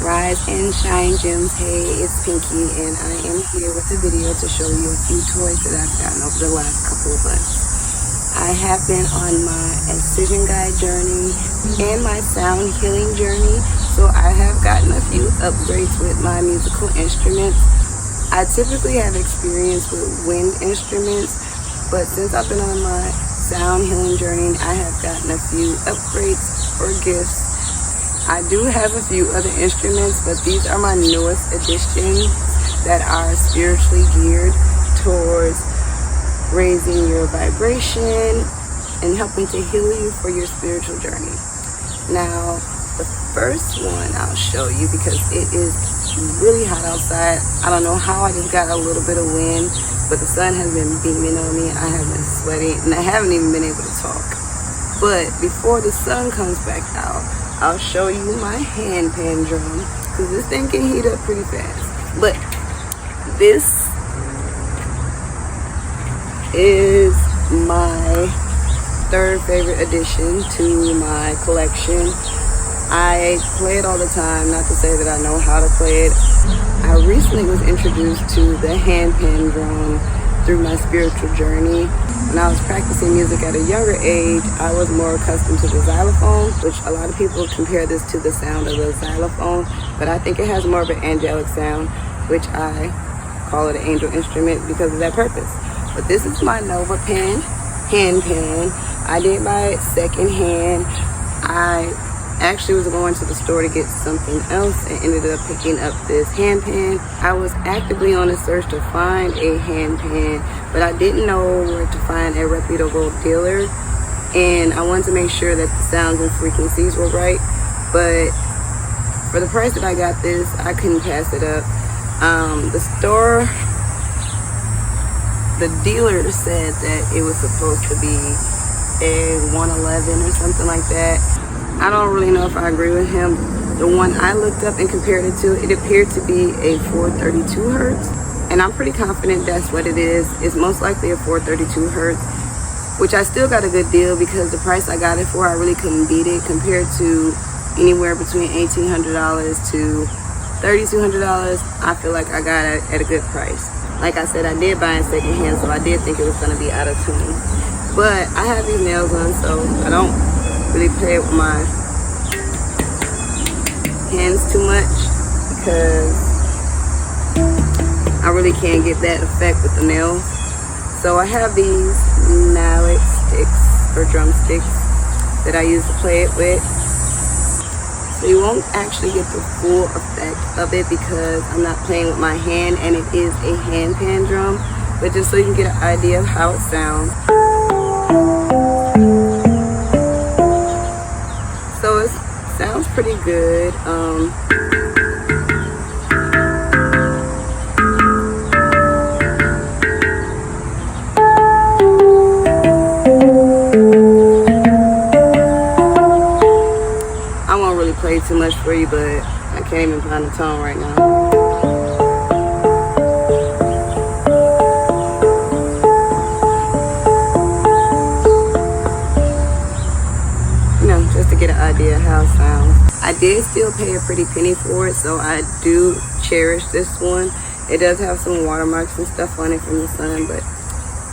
Rise and shine, gems. Hey, it's Pinky, and I am here with a video to show you a few toys that I've gotten over the last couple of months. I have been on my incision guide journey and my sound healing journey, so I have gotten a few upgrades with my musical instruments. I typically have experience with wind instruments, but since I've been on my sound healing journey, I have gotten a few upgrades or gifts. I do have a few other instruments, but these are my newest additions that are spiritually geared towards raising your vibration and helping to heal you for your spiritual journey. Now, the first one I'll show you, because it is really hot outside. I don't know how I just got a little bit of wind, but the sun has been beaming on me. I have been sweating, and I haven't even been able to talk. But before the sun comes back out, I'll show you my handpan drum, because this thing can heat up pretty fast. But this is my third favorite addition to my collection. I play it all the time, not to say that I know how to play it. I recently was introduced to the handpan drum through my spiritual journey. When I was practicing music at a younger age, I was more accustomed to the xylophone, which a lot of people compare this to the sound of the xylophone, but I think it has more of an angelic sound, which I call it an angel instrument because of that purpose. But this is my Novapan Handpan. I did buy it secondhand. I actually was going to the store to get something else and ended up picking up this handpan. I was actively on a search to find a handpan, but I didn't know where to find a reputable dealer, and I wanted to make sure that the sounds and frequencies were right. But for the price that I got this, I couldn't pass it up. The dealer said that it was supposed to be a 111 or something like that. I don't really know if I agree with him. The one I looked up and compared it to, it appeared to be a 432 hertz. And I'm pretty confident that's what it is. It's most likely a 432 hertz, which I still got a good deal because the price I got it for, I really couldn't beat it compared to anywhere between $1,800 to $3,200. I feel like I got it at a good price. Like I said, I did buy it secondhand, so I did think it was gonna be out of tune. But I have these nails on, so I don't really play it with my hands too much because I really can't get that effect with the nails. So I have these mallet sticks or drumsticks that I use to play it with. So you won't actually get the full effect of it because I'm not playing with my hand and it is a handpan drum, but just so you can get an idea of how it sounds. So it sounds pretty good. I won't really play too much for you, but I can't even find the tone right now. Just to get an idea of how it sounds. I did still pay a pretty penny for it, so I do cherish this one. It does have some watermarks and stuff on it from the sun, but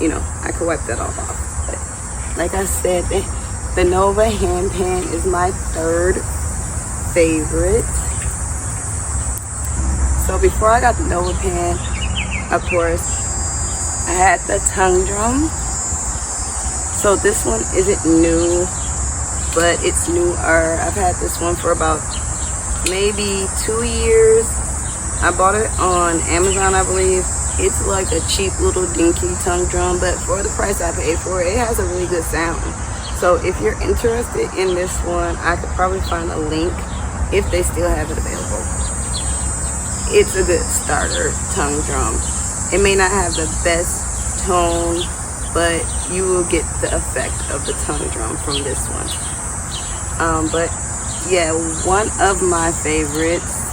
you know, I could wipe that all off. But like I said, the Nova Handpan is my third favorite. So before I got the Novapan, of course, I had the tongue drum. So this one isn't new, but it's newer. I've had this one for about maybe 2 years. I bought it on Amazon, I believe. It's like a cheap little dinky tongue drum, but for the price I paid for it, it has a really good sound. So if you're interested in this one, I could probably find a link if they still have it available. It's a good starter tongue drum. It may not have the best tone, but you will get the effect of the tongue drum from this one. But yeah, one of my favorites.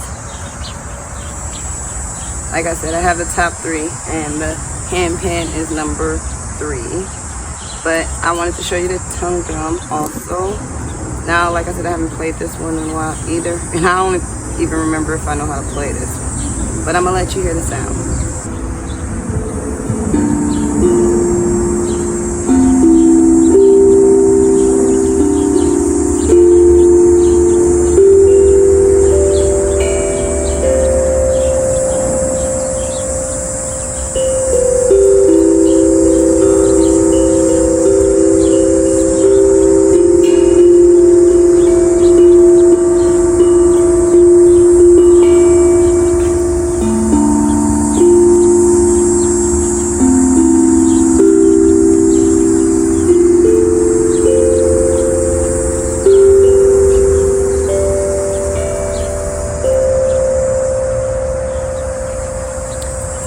Like I said, I have the top 3, and the handpan is number 3. But I wanted to show you the tongue drum also. Now, like I said, I haven't played this one in a while either, and I only even remember if I know how to play this one. But I'm gonna let you hear the sound.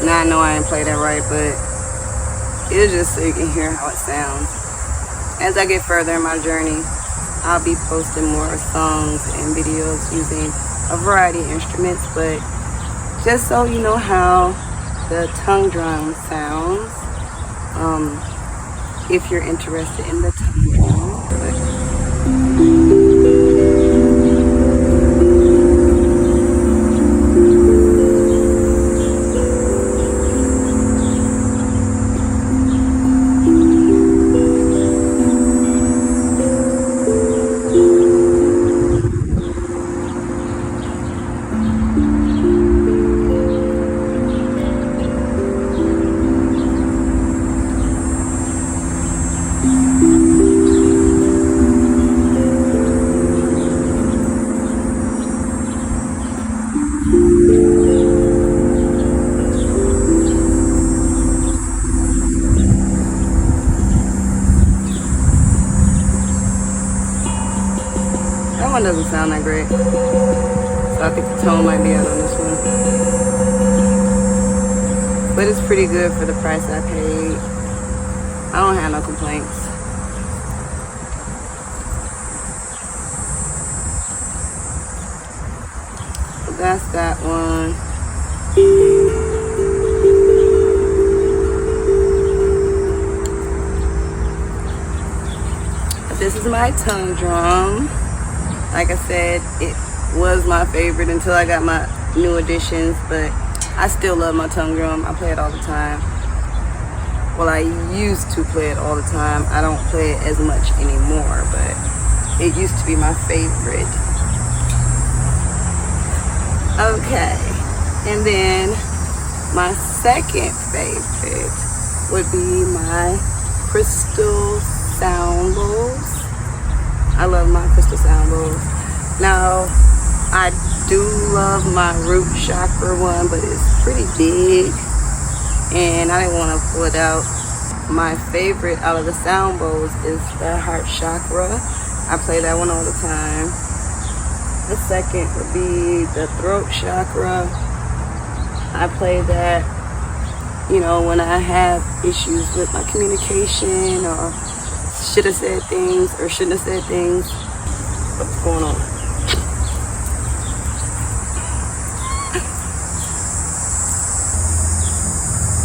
Now I know I didn't play that right, but it's just so you can hear how it sounds. As I get further in my journey, I'll be posting more songs and videos using a variety of instruments, but just so you know how the tongue drum sounds, if you're interested in the tongue drum. That one doesn't sound that great, so I think the tone might be out on this one. But it's pretty good for the price I paid. I don't have no complaints. So that's that one. This is my tongue drum. Like I said, it was my favorite until I got my new additions, but I still love my tongue drum. I play it all the time. Well, I used to play it all the time. I don't play it as much anymore, but it used to be my favorite. Okay, and then my second favorite would be my crystal sound bowls. I love my crystal sound bowls. Now, I do love my root chakra one, but it's pretty big and I didn't want to pull it out. My favorite out of the sound bowls is the heart chakra. I play that one all the time. The second would be the throat chakra. I play that, you know, when I have issues with my communication or should have said things or shouldn't have said things. What's going on?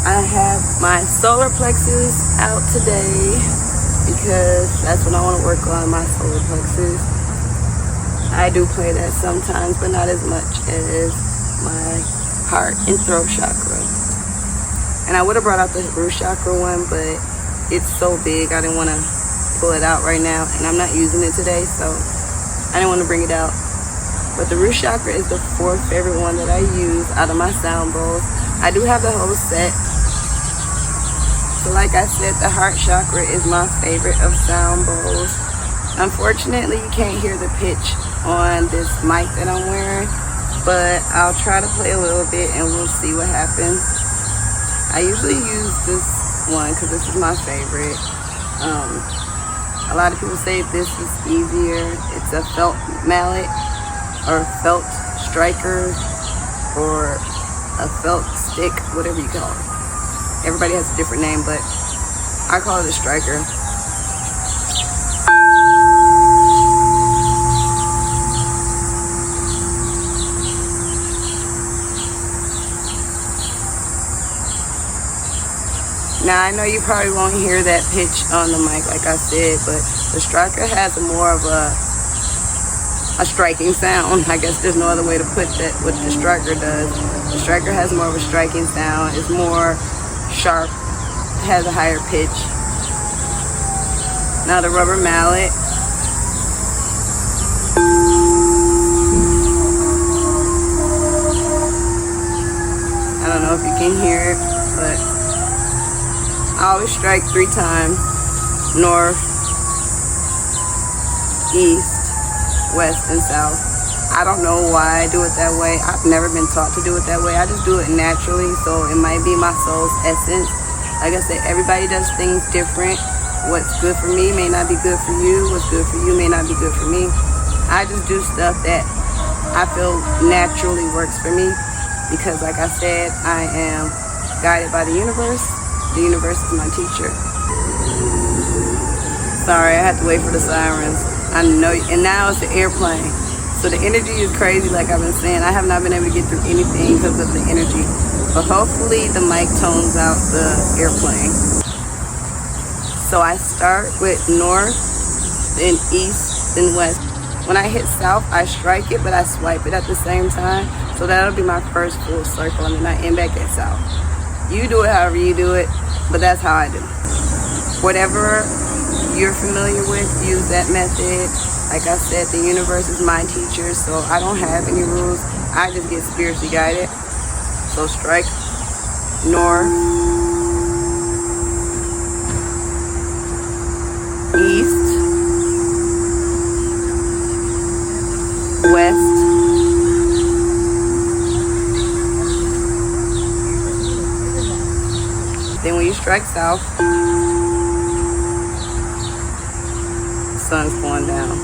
I have my solar plexus out today because that's what I want to work on, my solar plexus. I do play that sometimes, but not as much as my heart and throat chakra. And I would have brought out the root chakra one, but it's so big I didn't want to pull it out right now, and I'm not using it today, so I didn't want to bring it out. But the root chakra is the fourth favorite one that I use out of my sound bowls. I do have the whole set. So like I said, the heart chakra is my favorite of sound bowls. Unfortunately, you can't hear the pitch on this mic that I'm wearing, but I'll try to play a little bit and we'll see what happens. I usually use this one because this is my favorite. A lot of people say this is easier. It's a felt mallet or felt striker or a felt stick, whatever you call it. Everybody has a different name, but I call it a striker. Now, I know you probably won't hear that pitch on the mic like I said, but the striker has more of a a striking sound. I guess there's no other way to put that, what the striker does. The striker has more of a striking sound. It's more sharp, has a higher pitch. Now the rubber mallet. I don't know if you can hear it, but I always strike 3 times. North, east, west, and south. I don't know why I do it that way. I've never been taught to do it that way. I just do it naturally, so it might be my soul's essence. Like I said, everybody does things different. What's good for me may not be good for you. What's good for you may not be good for me. I just do stuff that I feel naturally works for me because, like I said, I am guided by the universe. The universe is my teacher. Sorry, I had to wait for the sirens. I know, and now it's an airplane. So the energy is crazy, like I've been saying. I have not been able to get through anything because of the energy. But hopefully the mic tones out the airplane. So I start with north, then east, then west. When I hit south, I strike it, but I swipe it at the same time. So that'll be my first full circle, and then I end back at south. You do it however you do it, but that's how I do it. Whatever you're familiar with, use that method. Like I said, the universe is my teacher, so I don't have any rules. I just get spiritually guided. So strike north, east, west, then when you strike south, sun's going down.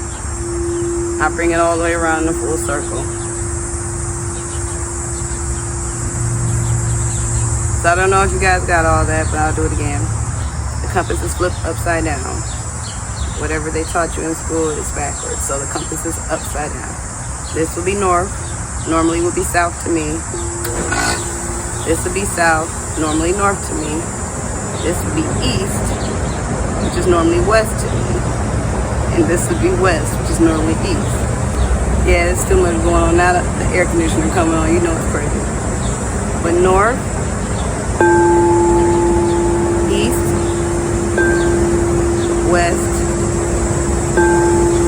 I bring it all the way around in a full circle. So I don't know if you guys got all that, but I'll do it again. The compass is flipped upside down. Whatever they taught you in school is backwards, so the compass is upside down. This will be north, normally would be south to me. This would be south, normally north to me. This would be east, which is normally west to me. And this would be west, which is normally east. Yeah, there's too much going on now. The air conditioner coming on, you know it's crazy. But north, east, west,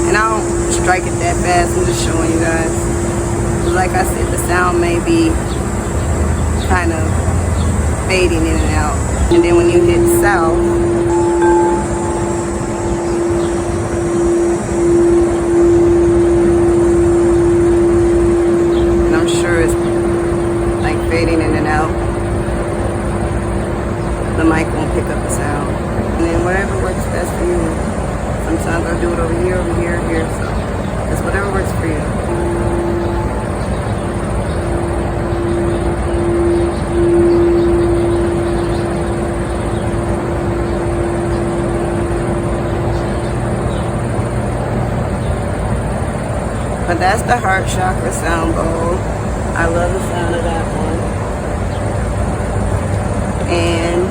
and I don't strike it that fast. I'm just showing you guys. But like I said, the sound may be kind of fading in and out. And then when you hit south, fading in and out, the mic won't pick up the sound. And then whatever works best for you. Sometimes I'll do it over here, here, so it's whatever works for you. But that's the heart chakra sound bowl. I love the sound of that one. And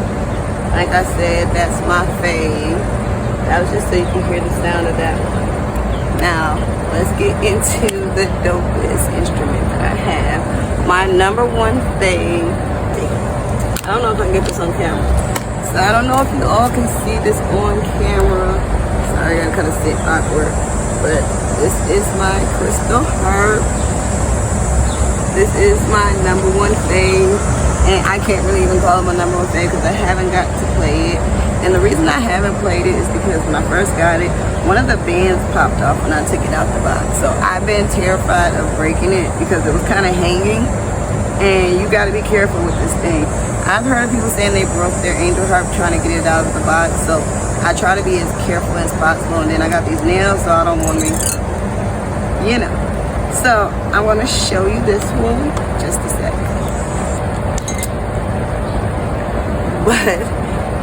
like I said, that's my fave. That was just so you can hear the sound of that one. Now, let's get into the dopest instrument that I have. My number one fave. I don't know if I can get this on camera. So I don't know if you all can see this on camera. Sorry, I gotta kind of sit awkward. But this is my crystal harp. This is my number one fave, and I can't really even call it my number one fave because I haven't got to play it. And the reason I haven't played it is because when I first got it, one of the bands popped off when I took it out the box. So I've been terrified of breaking it because it was kind of hanging, and you got to be careful with this thing. I've heard people saying they broke their angel harp trying to get it out of the box, so I try to be as careful as possible. And then I got these nails, so I don't want me, you know. So I want to show you this one just a sec. But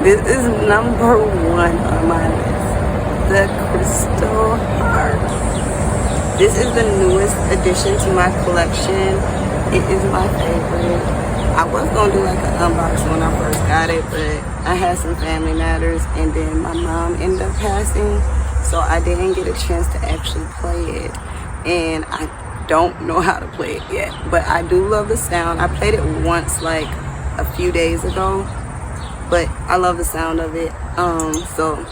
this is number one on my list, the crystal harp. This is the newest addition to my collection. It is my favorite. I was gonna do like an unboxing when I first got it, but I had some family matters, and then my mom ended up passing, so I didn't get a chance to actually play it. and I don't know how to play it yet, but I do love the sound. I played it once like a few days ago, but I love the sound of it. So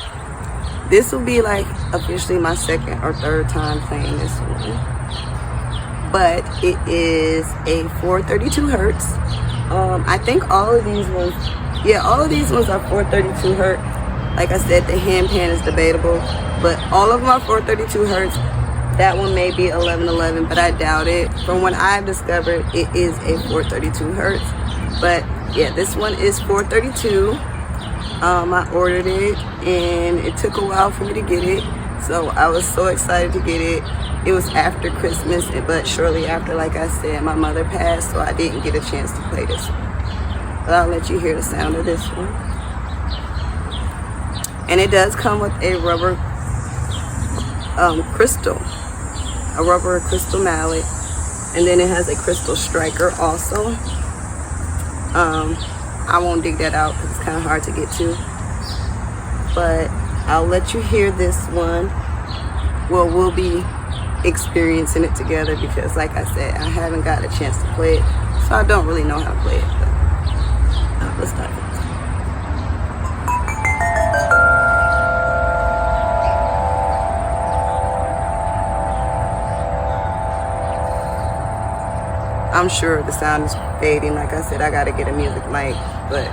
this will be like officially my second or third time playing this one, but it is a 432 hertz. I think all of these ones, yeah, all of these ones are 432 hertz. Like I said, the handpan is debatable, but all of them are 432 hertz. That one may be 1111, but I doubt it. From what I've discovered, it is a 432 hertz. But yeah, this one is 432. I ordered it, and it took a while for me to get it. So I was so excited to get it. It was after Christmas, but shortly after, like I said, my mother passed, so I didn't get a chance to play this one. But I'll let you hear the sound of this one. And it does come with a rubber crystal. A rubber crystal mallet, and then it has a crystal striker also. I won't dig that out because it's kind of hard to get to, but I'll let you hear this one. Well, we'll be experiencing it together because, like I said, I haven't got a chance to play it, so I don't really know how to play it. But let's start it. I'm sure the sound is fading. Like I said, I gotta get a music mic, but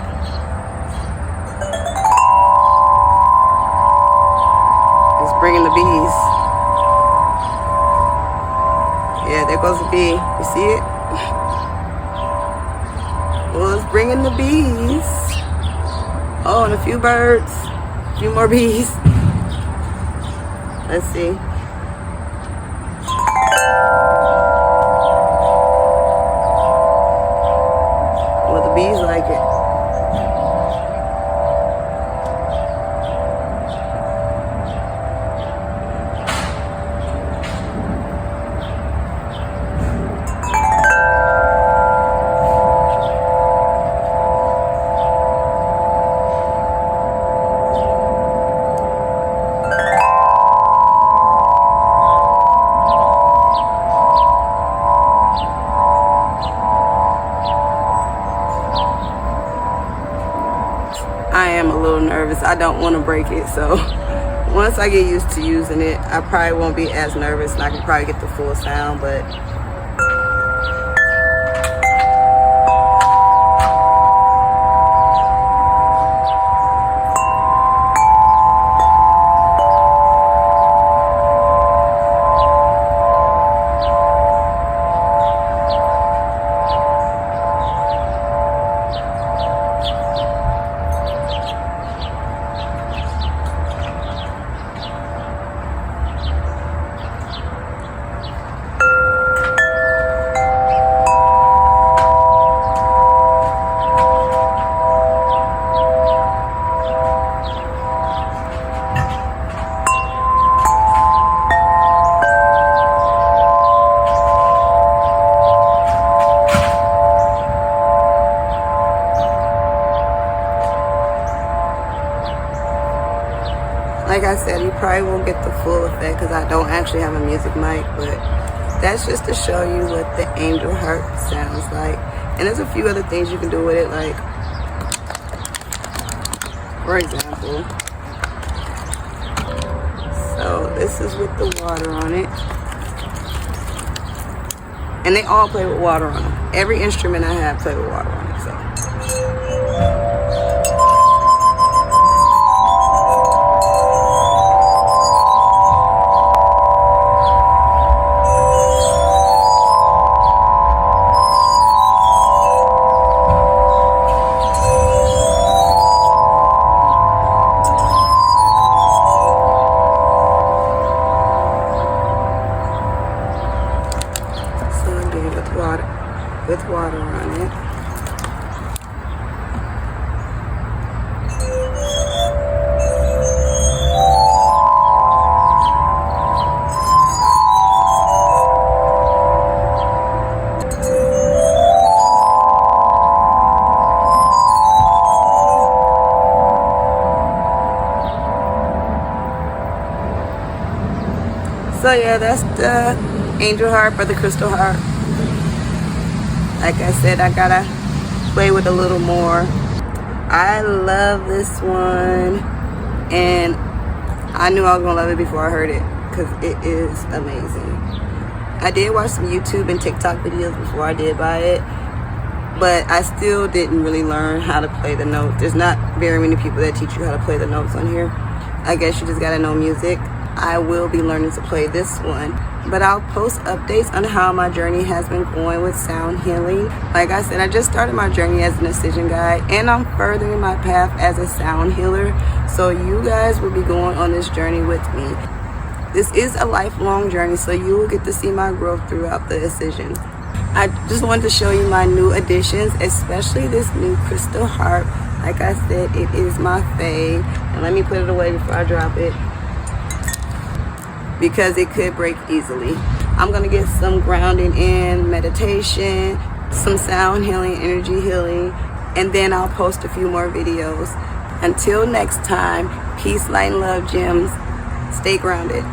it's bringing the bees. Yeah, there goes the bee. You see it? Well, it's bringing the bees. Oh, and a few birds. A few more bees. Let's see. Bees like it. I am a little nervous. I don't want to break it, so once I get used to using it, I probably won't be as nervous, and I can probably get the full sound. But like I said, you probably won't get the full effect because I don't actually have a music mic, but that's just to show you what the Angel Harp sounds like. And there's a few other things you can do with it, like, for example, so this is with the water on it. And they all play with water on them. Every instrument I have play with water on it, so. With water on it. So yeah, that's the angel harp or the crystal harp. Like I said, I gotta play with a little more. I love this one, and I knew I was gonna love it before I heard it because it is amazing. I did watch some YouTube and TikTok videos before I did buy it, but I still didn't really learn how to play the notes. There's not very many people that teach you how to play the notes on here. I guess you just gotta know music. I will be learning to play this one, but I'll post updates on how my journey has been going with sound healing. Like I said, I just started my journey as an incision guide, and I'm furthering my path as a sound healer, so you guys will be going on this journey with me. This is a lifelong journey, so you will get to see my growth throughout the incisions. I just wanted to show you my new additions, especially this new crystal harp. Like I said, it is my fave, and let me put it away before I drop it, because it could break easily. I'm gonna get some grounding in meditation, some sound healing, energy healing, and then I'll post a few more videos. Until next time, peace, light, and love, gems. Stay grounded.